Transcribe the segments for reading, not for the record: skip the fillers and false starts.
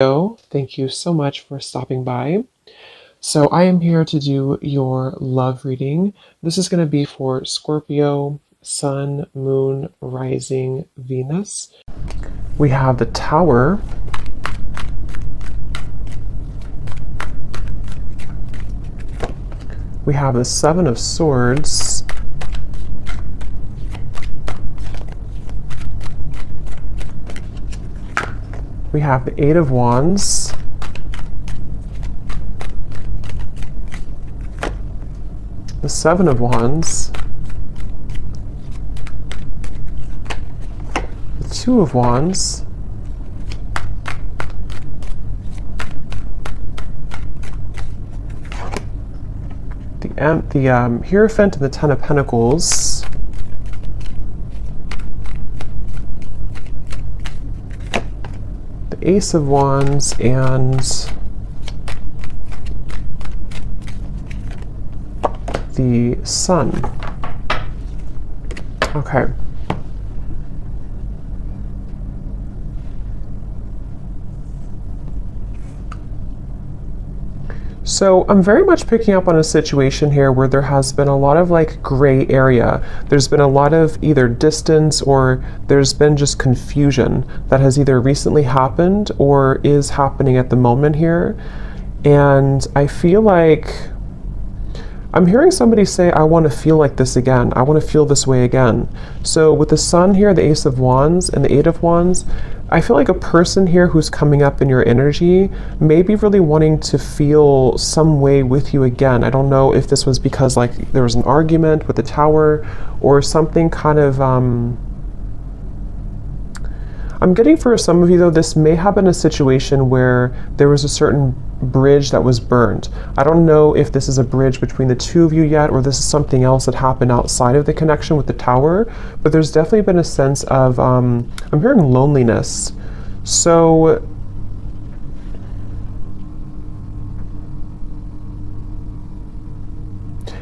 Thank you so much for stopping by. So I am here to do your love reading. This is going to be for Scorpio, Sun, Moon, Rising, Venus. We have the Tower. We have the Seven of Swords. We have the Eight of Wands. The Seven of Wands. The Two of Wands. The Hierophant and the Ten of Pentacles. The Ace of Wands and the Sun. Okay. So I'm very much picking up on a situation here where there has been a lot of like gray area. There's been a lot of either distance or there's been just confusion that has either recently happened or is happening at the moment here. And I feel like I'm hearing somebody say, I want to feel like this again. I want to feel this way again. So with the Sun here, the Ace of Wands and the Eight of Wands, I feel like a person here who's coming up in your energy may be really wanting to feel some way with you again. I don't know if this was because like there was an argument with the Tower or something kind of, I'm getting for some of you though, this may have been a situation where there was a certain bridge that was burned. I don't know if this is a bridge between the two of you yet, or this is something else that happened outside of the connection with the Tower, but there's definitely been a sense of, I'm hearing loneliness. So,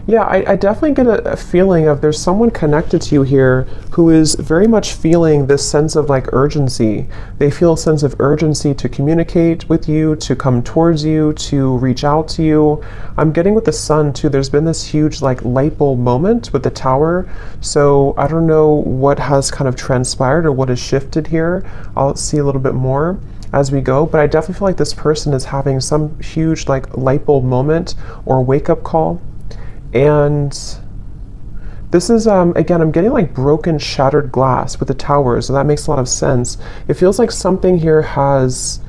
yeah, I definitely get a feeling of there's someone connected to you here who is very much feeling this sense of like urgency. They feel a sense of urgency to communicate with you, to come towards you, to reach out to you. I'm getting with the Sun too, there's been this huge like light bulb moment with the Tower. So I don't know what has kind of transpired or what has shifted here. I'll see a little bit more as we go, but I definitely feel like this person is having some huge like light bulb moment or wake up call. And this is, again, I'm getting like broken, shattered glass with the Tower, so that makes a lot of sense. It feels like something here has,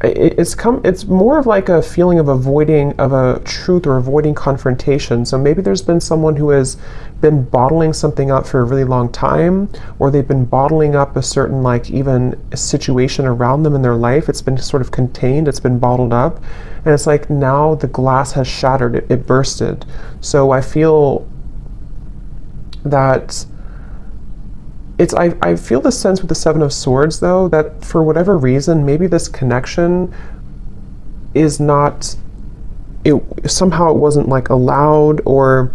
it's more of like a feeling of avoiding of a truth or avoiding confrontation. So maybe there's been someone who has been bottling something up for a really long time, or they've been bottling up a certain like even a situation around them in their life. It's been sort of contained, it's been bottled up, and it's like now the glass has shattered, it bursted. So I feel that I feel the sense with the Seven of Swords though, that for whatever reason, maybe this connection is not, somehow it wasn't like allowed, or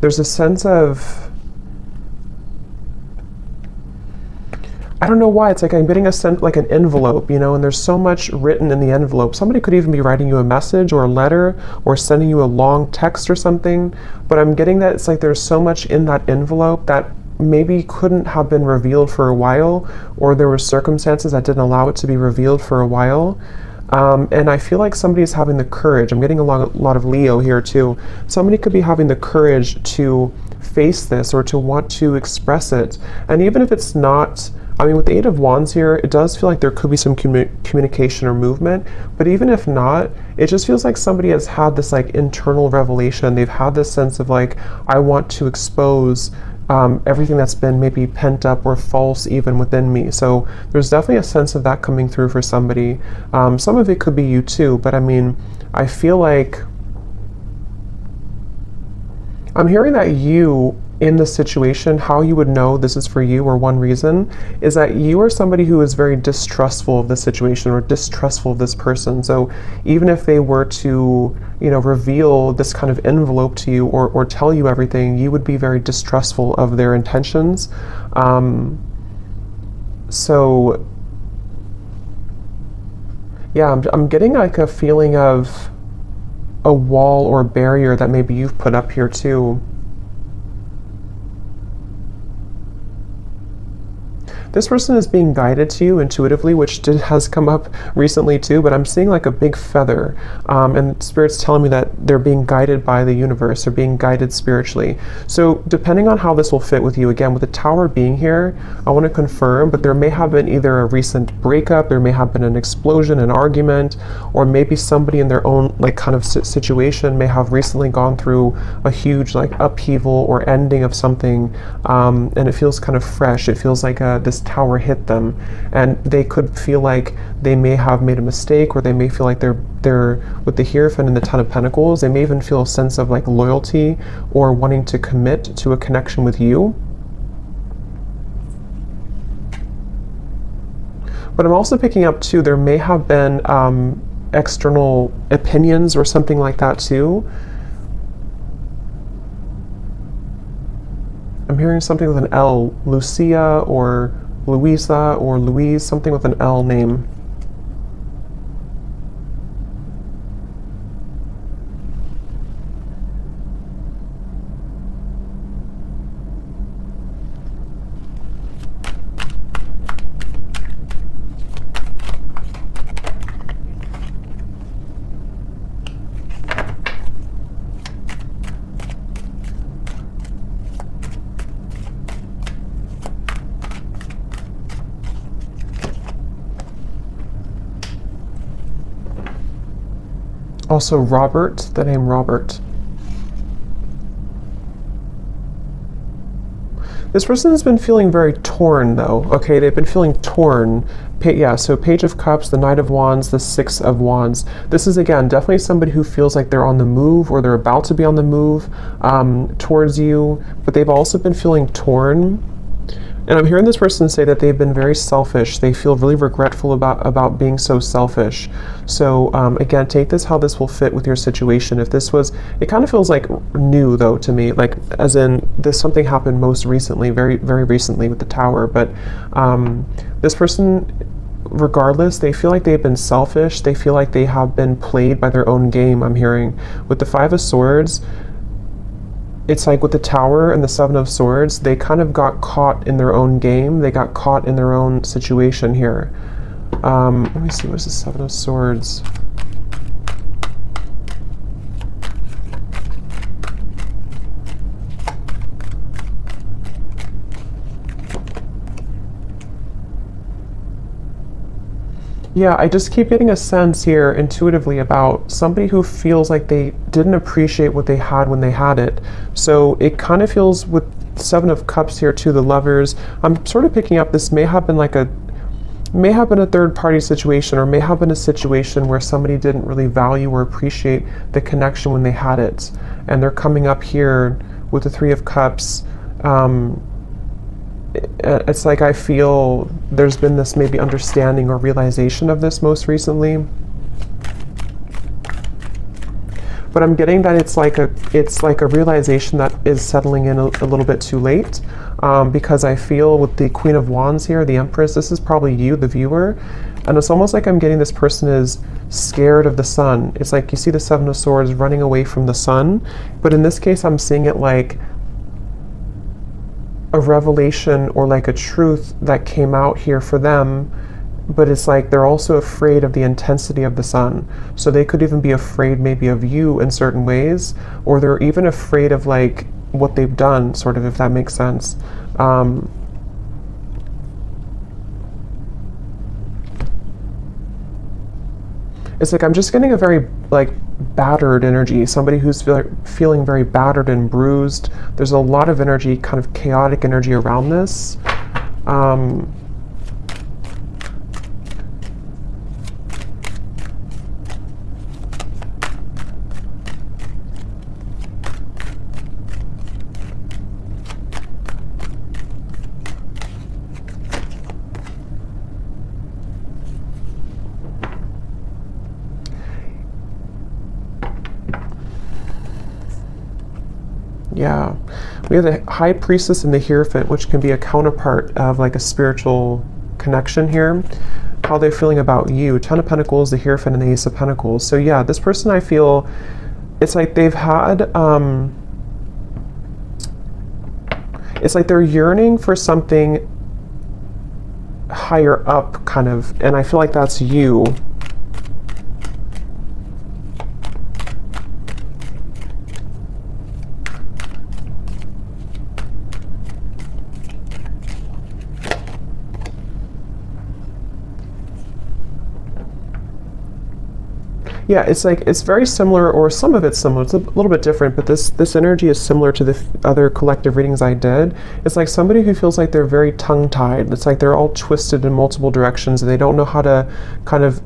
there's a sense of, I don't know why, it's like I'm getting a sense like an envelope, you know, and there's so much written in the envelope. Somebody could even be writing you a message or a letter or sending you a long text or something, but I'm getting that it's like there's so much in that envelope that maybe couldn't have been revealed for a while, or there were circumstances that didn't allow it to be revealed for a while. And I feel like somebody is having the courage. I'm getting a lot of Leo here too. Somebody could be having the courage to face this or to want to express it. And even if it's not, I mean, with the Eight of Wands here, it does feel like there could be some communication or movement, but even if not, it just feels like somebody has had this like internal revelation. They've had this sense of like, I want to expose everything that's been maybe pent up or false even within me. So there's definitely a sense of that coming through for somebody. Some of it could be you too, but I mean, I feel like I'm hearing that you in this situation, how you would know this is for you, or one reason, is that you are somebody who is very distrustful of the situation or distrustful of this person. So even if they were to, you know, reveal this kind of envelope to you or tell you everything, you would be very distrustful of their intentions. So yeah, I'm getting like a feeling of a wall or barrier that maybe you've put up here too. This person is being guided to you intuitively, which has come up recently too, but I'm seeing like a big feather. And Spirit's telling me that they're being guided by the universe, they're being guided spiritually. So depending on how this will fit with you, again, with the Tower being here, I want to confirm, but there may have been either a recent breakup, there may have been an explosion, an argument, or maybe somebody in their own like kind of situation may have recently gone through a huge like upheaval or ending of something, and it feels kind of fresh. It feels like this tower hit them, and they could feel like they may have made a mistake, or they may feel like they're with the Hierophant and the Ten of Pentacles, they may even feel a sense of like loyalty or wanting to commit to a connection with you. But I'm also picking up too, there may have been external opinions or something like that too. I'm hearing something with an L, Lucia or Louisa or Louise, something with an L name. Also Robert, the name Robert. This person has been feeling very torn though, okay? They've been feeling torn. Yeah, so Page of Cups, the Knight of Wands, the Six of Wands. This is, again, definitely somebody who feels like they're on the move or they're about to be on the move towards you, but they've also been feeling torn. And I'm hearing this person say that they've been very selfish. They feel really regretful about being so selfish. So again, take this how this will fit with your situation. If this was, it kind of feels like new though to me, like as in this something happened most recently, very, very recently with the Tower. But this person, regardless, they feel like they've been selfish. They feel like they have been played by their own game, I'm hearing. With the Five of Swords, it's like with the Tower and the Seven of Swords, they kind of got caught in their own game. They got caught in their own situation here. Let me see, what's the Seven of Swords? Yeah, I just keep getting a sense here intuitively about somebody who feels like they didn't appreciate what they had when they had it. So it kind of feels with Seven of Cups here too, the Lovers. I'm sort of picking up this may have been a third party situation, or may have been a situation where somebody didn't really value or appreciate the connection when they had it. And they're coming up here with the Three of Cups. It's like I feel there's been this maybe understanding or realization of this most recently. But I'm getting that it's like a realization that is settling in a little bit too late, because I feel with the Queen of Wands here, the Empress, this is probably you, the viewer, and it's almost like I'm getting this person is scared of the sun. It's like you see the Seven of Swords running away from the sun, but in this case I'm seeing it like a revelation or like a truth that came out here for them, but it's like they're also afraid of the intensity of the sun. So they could even be afraid maybe of you in certain ways, or they're even afraid of like what they've done, sort of, if that makes sense. It's like I'm just getting a very like battered energy, somebody who's feeling very battered and bruised. There's a lot of energy, kind of chaotic energy around this. Yeah, we have the High Priestess and the Hierophant, which can be a counterpart of like a spiritual connection here, how they're feeling about you. 10 of Pentacles, the Hierophant, and the Ace of Pentacles. So yeah, this person, I feel, it's like they've had, it's like they're yearning for something higher up, kind of, and I feel like that's you. Yeah, it's like, it's very similar, or some of it's similar. It's a little bit different, but this energy is similar to the other collective readings I did. It's like somebody who feels like they're very tongue-tied. It's like they're all twisted in multiple directions, and they don't know how to kind of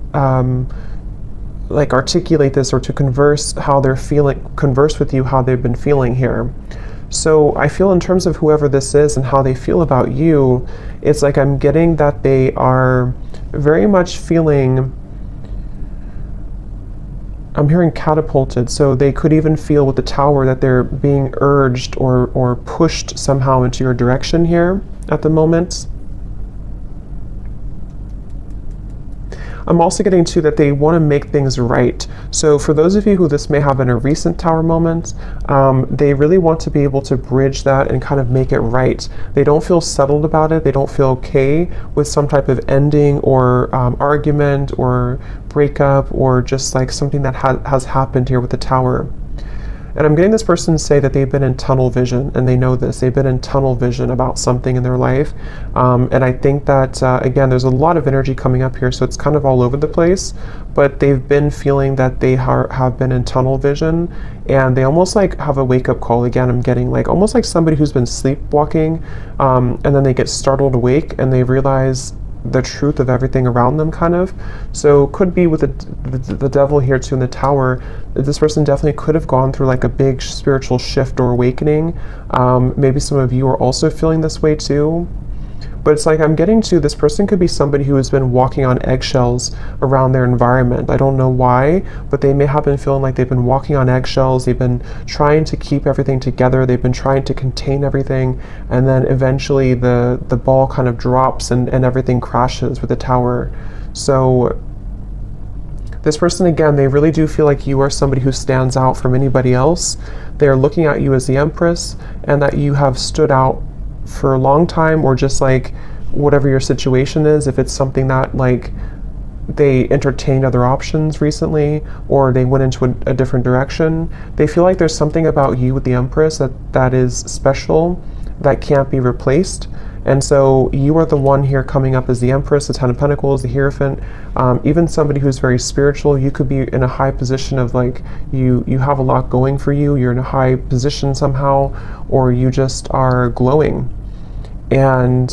like articulate this, or to converse how they're feeling, converse with you how they've been feeling here. So I feel, in terms of whoever this is and how they feel about you, it's like I'm getting that they are very much feeling, I'm hearing catapulted, so they could even feel with the Tower that they're being urged or pushed somehow into your direction here at the moment. I'm also getting to that they want to make things right. So for those of you who this may have been a recent Tower moment, they really want to be able to bridge that and kind of make it right. They don't feel settled about it. They don't feel okay with some type of ending or argument or breakup, or just like something that has happened here with the Tower. And I'm getting this person to say that they've been in tunnel vision, and they know this. They've been in tunnel vision about something in their life. And I think that, again, there's a lot of energy coming up here, so it's kind of all over the place. But they've been feeling that they have been in tunnel vision, and they almost like have a wake-up call. Again, I'm getting like almost like somebody who's been sleepwalking, and then they get startled awake, and they realize the truth of everything around them, kind of. So could be with the devil here too in the Tower. This person definitely could have gone through like a big spiritual shift or awakening. Maybe some of you are also feeling this way too. But it's like I'm getting to, this person could be somebody who has been walking on eggshells around their environment. I don't know why, but they may have been feeling like they've been walking on eggshells. They've been trying to keep everything together. They've been trying to contain everything. And then eventually the ball kind of drops and everything crashes with the Tower. So this person, again, they really do feel like you are somebody who stands out from anybody else. They are looking at you as the Empress, and that you have stood out for a long time, or just like whatever your situation is, if it's something that like they entertained other options recently, or they went into a different direction, they feel like there's something about you with the Empress that is special, that can't be replaced. And so you are the one here coming up as the Empress, the Ten of Pentacles, the Hierophant, even somebody who's very spiritual. You could be in a high position of like, you have a lot going for you, you're in a high position somehow, or you just are glowing. And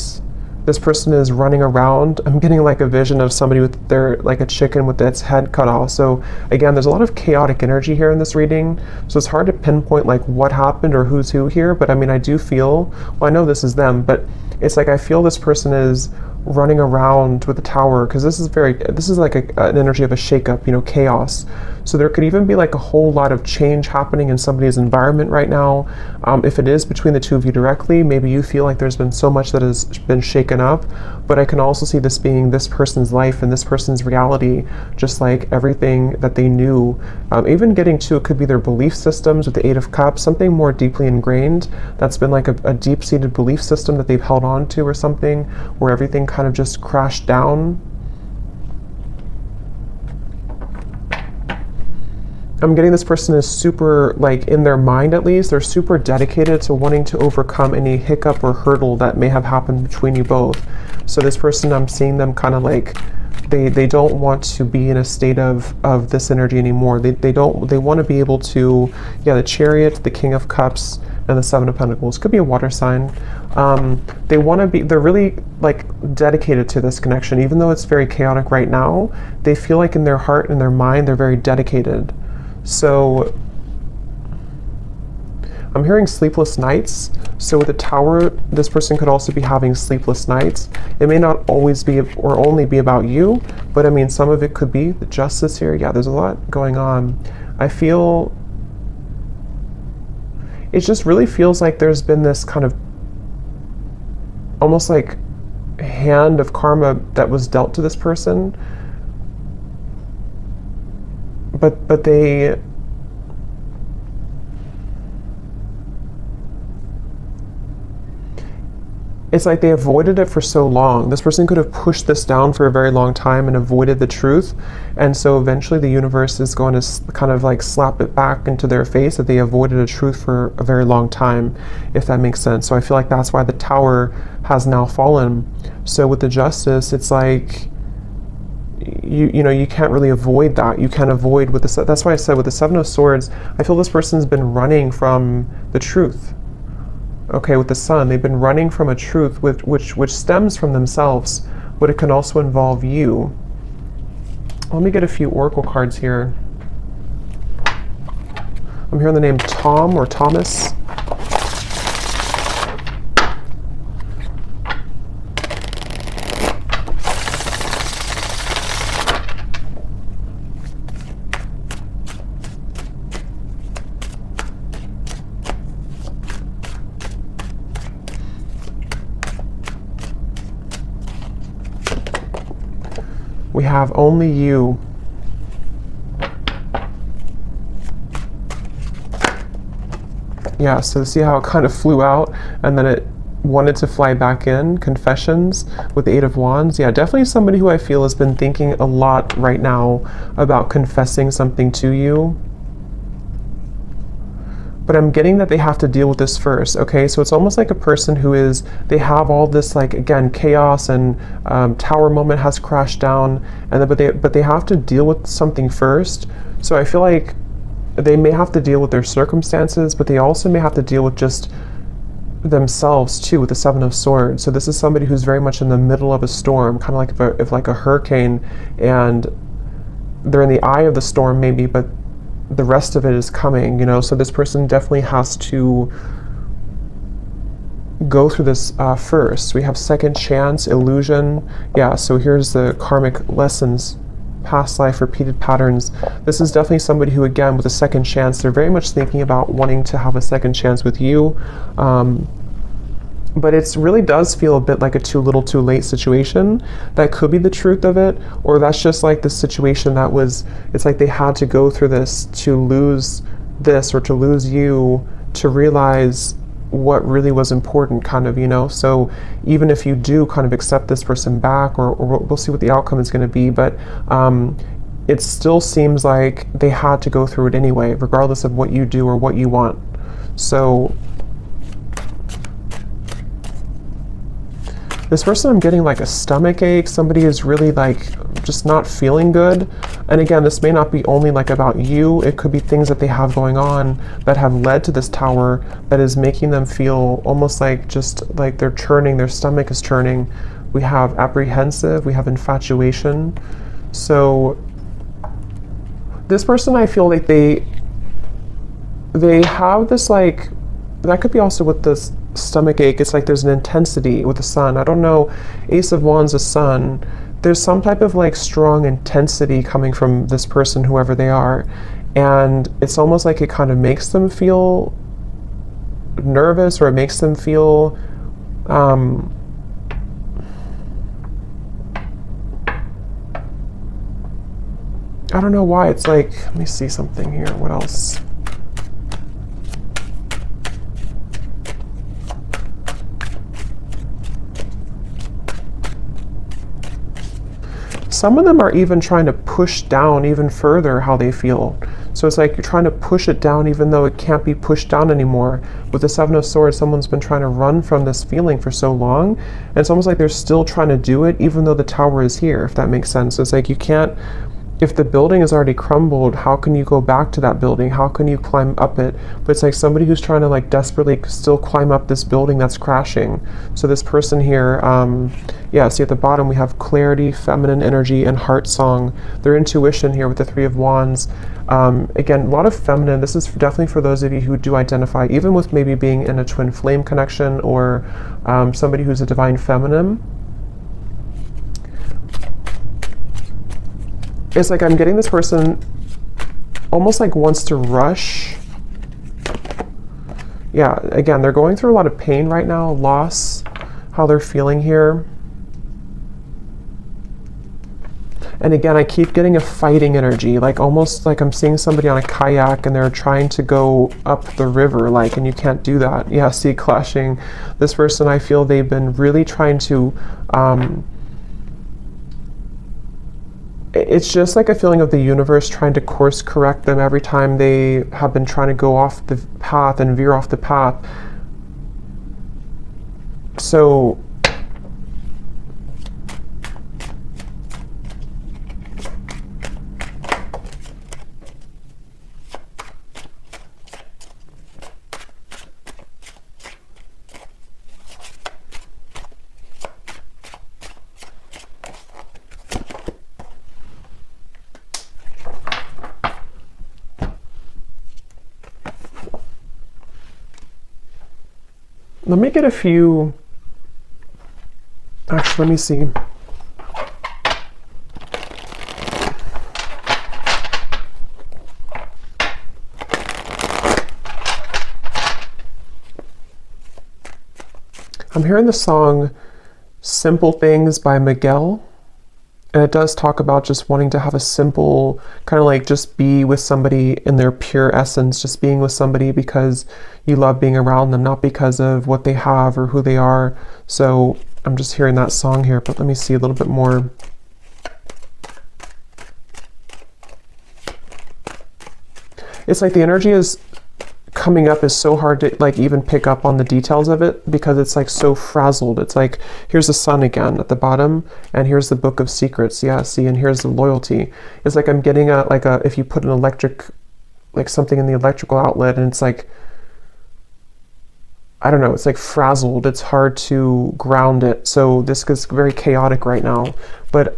this person is running around. I'm getting like a vision of somebody with their, like a chicken with its head cut off. So again, there's a lot of chaotic energy here in this reading. So it's hard to pinpoint like what happened or who's who here. But I mean, I do feel, well, I know this is them, but it's like I feel this person is running around with the Tower, because this is like an energy of a shakeup, you know, chaos. So there could even be like a whole lot of change happening in somebody's environment right now. If it is between the two of you directly, maybe you feel like there's been so much that has been shaken up, but I can also see this being this person's life and this person's reality, just like everything that they knew. Even getting to, it could be their belief systems with the Eight of Cups, something more deeply ingrained that's been like a deep-seated belief system that they've held on to, or something where everything kind of just crashed down. I'm getting this person is super, like in their mind at least, they're super dedicated to wanting to overcome any hiccup or hurdle that may have happened between you both. So this person, I'm seeing them kind of like, they don't want to be in a state of this energy anymore. They want to be able to, yeah, the Chariot, the King of Cups, and the Seven of Pentacles. Could be a water sign. They want to be, they're really like dedicated to this connection. Even though it's very chaotic right now, they feel like in their heart and their mind, they're very dedicated. So I'm hearing sleepless nights. So with the Tower, this person could also be having sleepless nights. It may not always be or only be about you, but I mean, some of it could be the Justice here. Yeah, there's a lot going on. I feel, it just really feels like there's been this kind of almost like hand of karma that was dealt to this person, but they, it's like they avoided it for so long. This person could have pushed this down for a very long time and avoided the truth. And so eventually the universe is going to kind of like slap it back into their face that they avoided a truth for a very long time, if that makes sense. So I feel like that's why the Tower has now fallen. So with the Justice, it's like, you know, you can't really avoid that. You can't avoid with the, that's why I said with the Seven of Swords, I feel this person's been running from the truth. Okay, with the Sun, they've been running from a truth which stems from themselves, but it can also involve you. Let me get a few oracle cards here. I'm hearing the name Tom or Thomas. We have only you. Yeah, so see how it kind of flew out and then it wanted to fly back in. Confessions with the Eight of Wands. Yeah, definitely somebody who I feel has been thinking a lot right now about confessing something to you. But I'm getting that they have to deal with this first, okay? So it's almost like a person who is, they have all this, like, again, chaos and Tower moment has crashed down, and then, but they have to deal with something first. So I feel like they may have to deal with their circumstances, but they also may have to deal with just themselves too, with the Seven of Swords. So this is somebody who's very much in the middle of a storm, kind of like if like a hurricane, and they're in the eye of the storm maybe, but the rest of it is coming, you know. So this person definitely has to go through this first. We have second chance, illusion. Yeah, so here's the karmic lessons, past life, repeated patterns. This is definitely somebody who, again, with a second chance, they're very much thinking about wanting to have a second chance with you. But it really does feel a bit like a too little too late situation. That could be the truth of it, or that's just like the situation that was, it's like they had to go through this to lose this or to lose you to realize what really was important, kind of, you know. So even if you do kind of accept this person back, or we'll see what the outcome is going to be, but it still seems like they had to go through it anyway, regardless of what you do or what you want. So this person, I'm getting like a stomach ache. Somebody is really like just not feeling good. And again, this may not be only like about you. It could be things that they have going on that have led to this Tower that is making them feel almost like just like they're churning, their stomach is churning. We have apprehensive, we have infatuation. So this person, I feel like they have this, like, that could be also with this stomach ache. It's like there's an intensity with the Sun. I don't know, Ace of Wands, the Sun. There's some type of like strong intensity coming from this person, whoever they are. And it's almost like it kind of makes them feel nervous, or it makes them feel I don't know why. It's like, let me see something here. What else? Some of them are even trying to push down even further how they feel. So it's like you're trying to push it down even though it can't be pushed down anymore. With the Seven of Swords, someone's been trying to run from this feeling for so long, and it's almost like they're still trying to do it even though the Tower is here, if that makes sense. So it's like you can't, if the building is already crumbled, how can you go back to that building? How can you climb up it? But it's like somebody who's trying to like desperately still climb up this building that's crashing. So this person here, yeah, see at the bottom we have clarity, feminine energy, and heart song. Their intuition here with the Three of Wands. Again, a lot of feminine. This is definitely for those of you who do identify even with maybe being in a twin flame connection, or somebody who's a divine feminine. It's like I'm getting this person almost like wants to rush. Yeah, again, they're going through a lot of pain right now, loss, how they're feeling here. And again, I keep getting a fighting energy, like almost like I'm seeing somebody on a kayak and they're trying to go up the river, like, and you can't do that. Yeah, see, clashing. This person, I feel they've been really trying to, it's just like a feeling of the universe trying to course correct them every time they have been trying to go off the path and veer off the path. So let me get a few, actually, let me see. I'm hearing the song Simple Things by Miguel. And it does talk about just wanting to have a simple, kind of like just be with somebody in their pure essence, just being with somebody because you love being around them, not because of what they have or who they are. So I'm just hearing that song here, but let me see a little bit more. It's like the energy is coming up is so hard to like even pick up on the details of it because it's like so frazzled. It's like, here's the sun again at the bottom and here's the book of secrets. Yeah, see, and here's the loyalty. It's like I'm getting a, like a, if you put an electric, like something in the electrical outlet and it's like, I don't know, it's like frazzled. It's hard to ground it. So this is very chaotic right now. But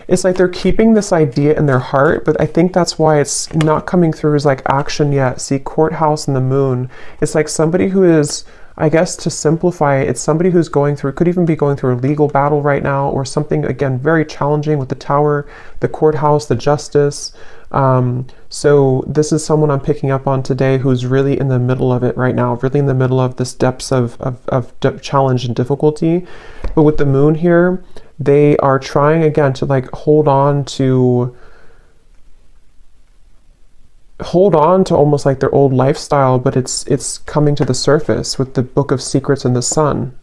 it's like they're keeping this idea in their heart, but I think that's why it's not coming through as like action yet. See, courthouse and the moon. It's like somebody who is, I guess to simplify it, it's somebody who's going through, could even be going through a legal battle right now or something, again, very challenging with the tower, the courthouse, the justice. So this is someone I'm picking up on today who's really in the middle of it right now, really in the middle of this depths of challenge and difficulty. But with the moon here, they are trying again to like hold on to almost like their old lifestyle, but it's coming to the surface with the book of secrets and the sun.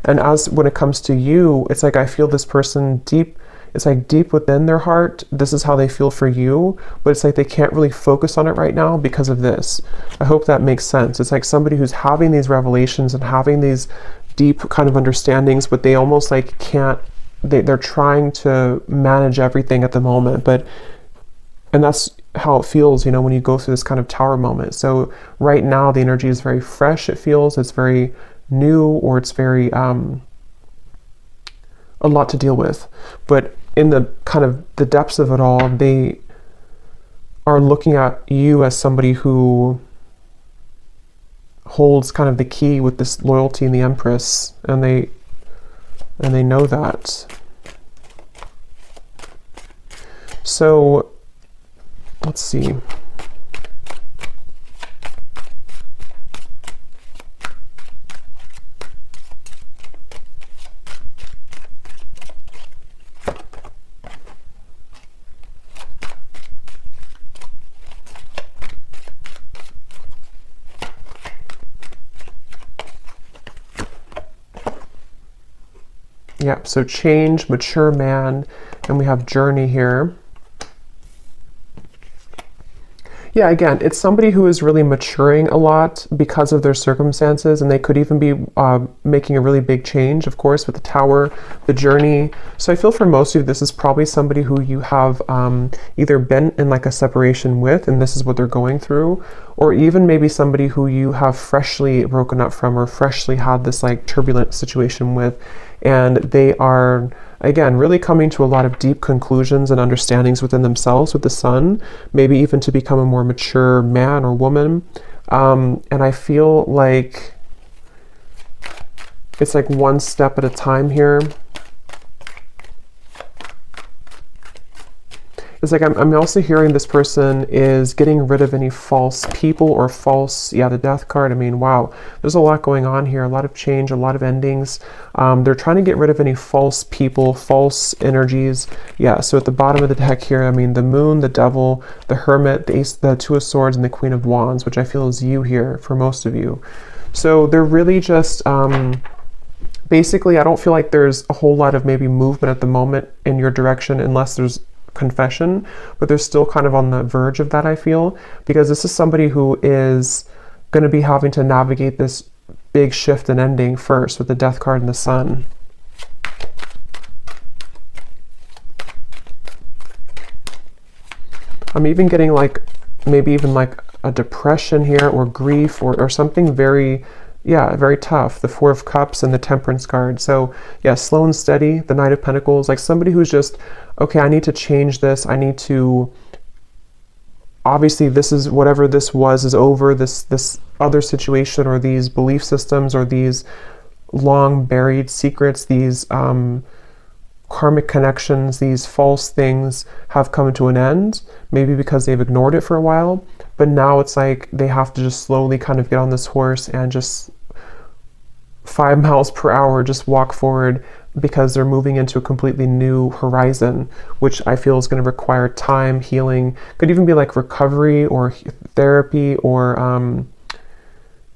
And as when it comes to you, it's like I feel this person deep, it's like deep within their heart, this is how they feel for you, but it's like they can't really focus on it right now because of this. I hope that makes sense. It's like somebody who's having these revelations and having these deep kind of understandings, but they almost like can't, they're trying to manage everything at the moment, and that's how it feels, you know, when you go through this kind of tower moment. So right now the energy is very fresh. It feels it's very new, or it's very a lot to deal with. But in the kind of the depths of it all, they are looking at you as somebody who holds kind of the key with this loyalty in the Empress, and they know that. So let's see. Yeah, so change, mature man, and we have journey here. Yeah, again, it's somebody who is really maturing a lot because of their circumstances, and they could even be making a really big change, of course, with the tower, the journey. So I feel for most of you, this is probably somebody who you have either been in like a separation with, and this is what they're going through, or even maybe somebody who you have freshly broken up from or freshly had this like turbulent situation with, and they are, again, really coming to a lot of deep conclusions and understandings within themselves with the sun, maybe even to become a more mature man or woman. And I feel like it's like one step at a time here. It's It's like I'm also hearing this person is getting rid of any false people or false, yeah, the death card. I mean, wow, there's a lot going on here, a lot of change, a lot of endings. They're trying to get rid of any false people, false energies. Yeah, so at the bottom of the deck here, I mean, the moon, the devil, the hermit, the ace, the two of swords, and the queen of wands, which I feel is you here for most of you. So they're really just, basically, I don't feel like there's a whole lot of maybe movement at the moment in your direction unless there's confession, but they're still kind of on the verge of that, I feel, because this is somebody who is going to be having to navigate this big shift and ending first with the death card and the sun. I'm even getting like maybe even like a depression here or grief or something very, yeah, very tough. The Four of Cups and the Temperance card. So yeah, slow and steady, the Knight of Pentacles, like somebody who's just, okay, I need to change this. I need to, obviously this is, whatever this was is over, this other situation or these belief systems or these long buried secrets, these karmic connections, these false things have come to an end, maybe because they've ignored it for a while, but now it's like they have to just slowly kind of get on this horse and just 5 miles per hour just walk forward, because they're moving into a completely new horizon, which I feel is going to require time, healing, could even be like recovery or therapy, or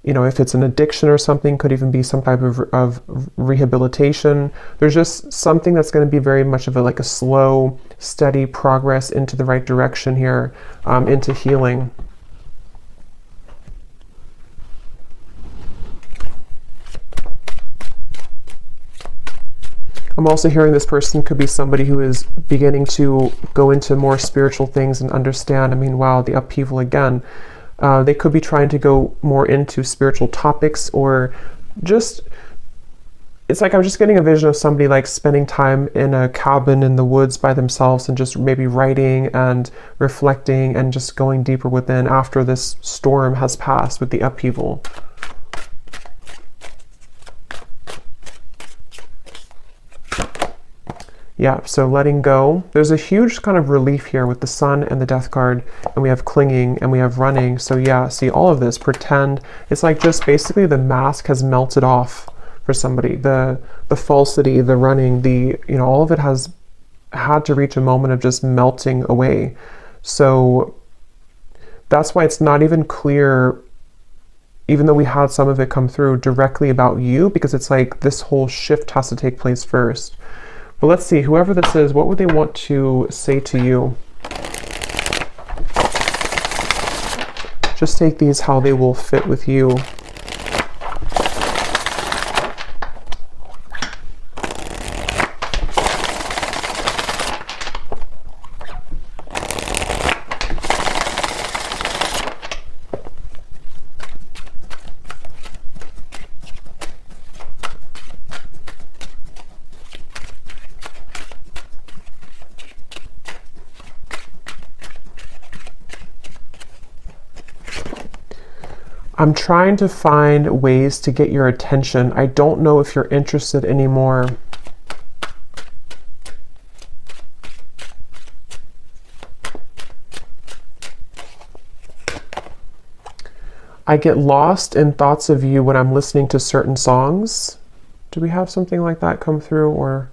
you know, if it's an addiction or something, could even be some type of rehabilitation. There's just something that's going to be very much of a, like a slow, steady progress into the right direction here, into healing. I'm also hearing this person could be somebody who is beginning to go into more spiritual things and understand. I mean, wow, the upheaval again. They could be trying to go more into spiritual topics, or just, it's like I'm just getting a vision of somebody like spending time in a cabin in the woods by themselves and just maybe writing and reflecting and just going deeper within after this storm has passed with the upheaval. Yeah, so letting go. There's a huge kind of relief here with the sun and the death card, and we have clinging and we have running. So yeah, see all of this, pretend. It's like just basically the mask has melted off for somebody. The falsity, the running, the, you know, all of it has had to reach a moment of just melting away. So that's why it's not even clear, even though we had some of it come through directly about you, because it's like this whole shift has to take place first. But let's see, whoever this is, what would they want to say to you? Just take these how they will fit with you. I'm trying to find ways to get your attention. I don't know if you're interested anymore. I get lost in thoughts of you when I'm listening to certain songs. Do we have something like that come through? Or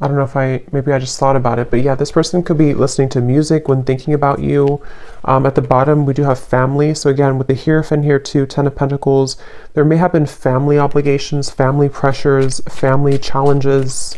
I don't know if maybe I just thought about it, but yeah, this person could be listening to music when thinking about you. At the bottom, we do have family. So again, with the Hierophant here too, 10 of Pentacles, there may have been family obligations, family pressures, family challenges.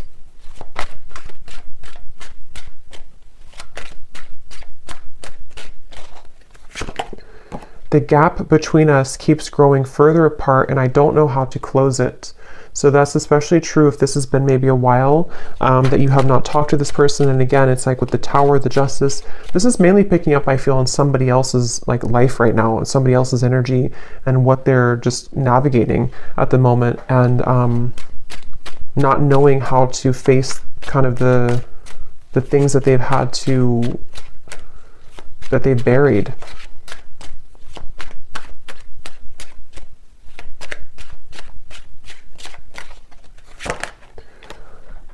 The gap between us keeps growing further apart, and I don't know how to close it. So that's especially true if this has been maybe a while that you have not talked to this person. And again, it's like with the Tower, the Justice, this is mainly picking up, I feel, on somebody else's like life right now, and somebody else's energy and what they're just navigating at the moment, and not knowing how to face kind of the things that they've had to, that they've buried.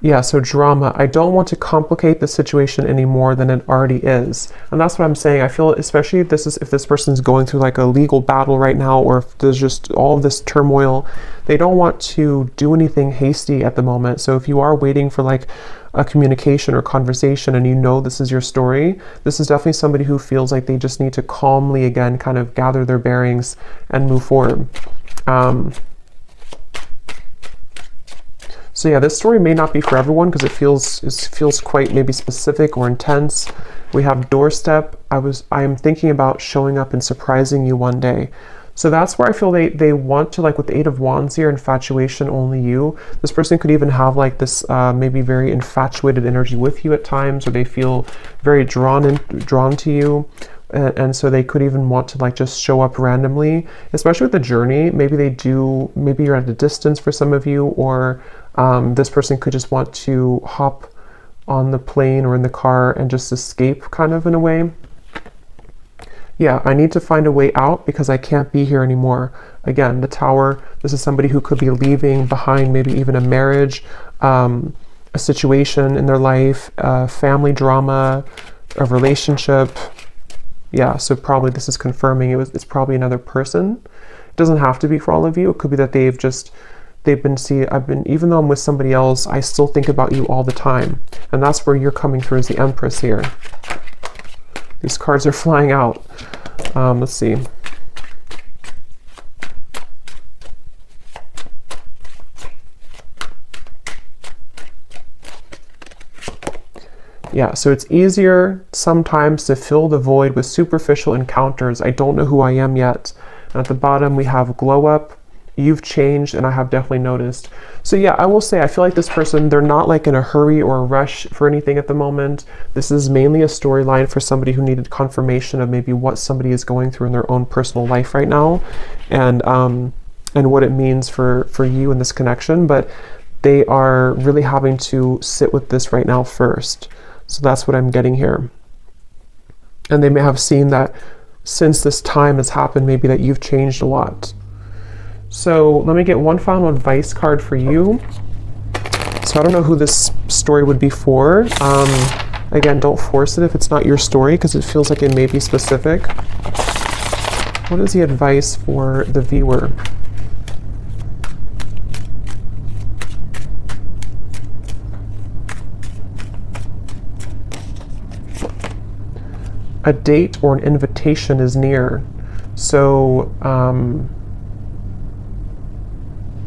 Yeah, so drama. I don't want to complicate the situation any more than it already is. And that's what I'm saying. I feel, especially if this person's going through like a legal battle right now, or if there's just all of this turmoil, they don't want to do anything hasty at the moment. So if you are waiting for like a communication or conversation and you know this is your story, this is definitely somebody who feels like they just need to calmly again kind of gather their bearings and move forward. So yeah, this story may not be for everyone because it feels quite maybe specific or intense. We have doorstep. I am thinking about showing up and surprising you one day. So that's where I feel they want to, like with the Eight of Wands here, infatuation, only you. This person could even have like this maybe very infatuated energy with you at times, or they feel very drawn to you. And so they could even want to like just show up randomly, especially with the journey. Maybe you're at a distance for some of you, or this person could just want to hop on the plane or in the car and just escape kind of in a way. Yeah, I need to find a way out because I can't be here anymore. Again, the Tower, this is somebody who could be leaving behind maybe even a marriage, a situation in their life, family drama, a relationship. Yeah, so probably this is confirming it's probably another person. It doesn't have to be for all of you. It could be that even though I'm with somebody else, I still think about you all the time. And that's where you're coming through as the Empress here. These cards are flying out. Let's see. Yeah, so it's easier sometimes to fill the void with superficial encounters. I don't know who I am yet. And at the bottom we have glow up. You've changed and I have definitely noticed. So yeah, I will say I feel like this person, they're not like in a hurry or a rush for anything at the moment. This is mainly a storyline for somebody who needed confirmation of maybe what somebody is going through in their own personal life right now, and what it means for you in this connection. But they are really having to sit with this right now first. So that's what I'm getting here. And they may have seen that since this time has happened, maybe that you've changed a lot. So let me get one final advice card for you. So I don't know who this story would be for. Again, don't force it if it's not your story because it feels like it may be specific. What is the advice for the viewer? A date or an invitation is near. So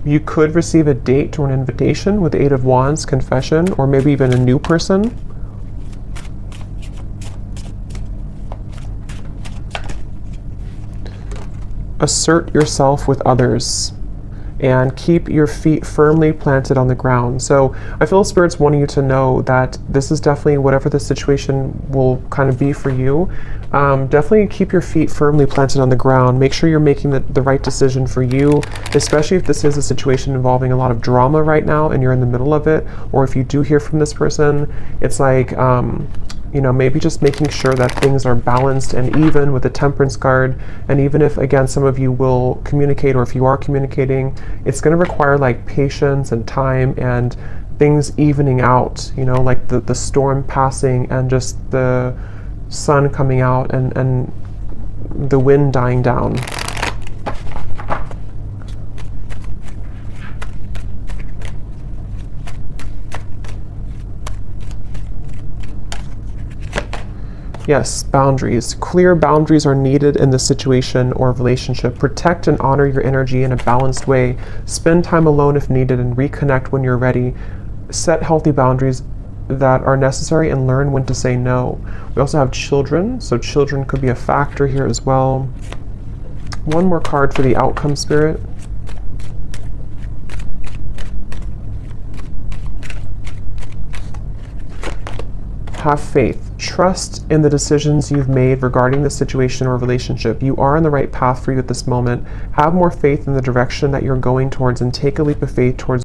you could receive a date or an invitation with the Eight of Wands, confession, or maybe even a new person. Assert yourself with others and keep your feet firmly planted on the ground. So I feel Spirit's wanting you to know that this is definitely, whatever the situation will kind of be for you, definitely keep your feet firmly planted on the ground. Make sure you're making the right decision for you, especially if this is a situation involving a lot of drama right now and you're in the middle of it, or if you do hear from this person, it's like, you know, maybe just making sure that things are balanced and even with the Temperance card. And even if, again, some of you will communicate, or if you are communicating, it's going to require like patience and time and things evening out, you know, like the storm passing and just the sun coming out and the wind dying down. Yes, boundaries. Clear boundaries are needed in this situation or relationship. Protect and honor your energy in a balanced way. Spend time alone if needed and reconnect when you're ready. Set healthy boundaries that are necessary and learn when to say no. We also have children, so children could be a factor here as well. One more card for the outcome, Spirit. Have faith. Trust in the decisions you've made regarding the situation or relationship. You are on the right path for you at this moment. Have more faith in the direction that you're going towards and take a leap of faith towards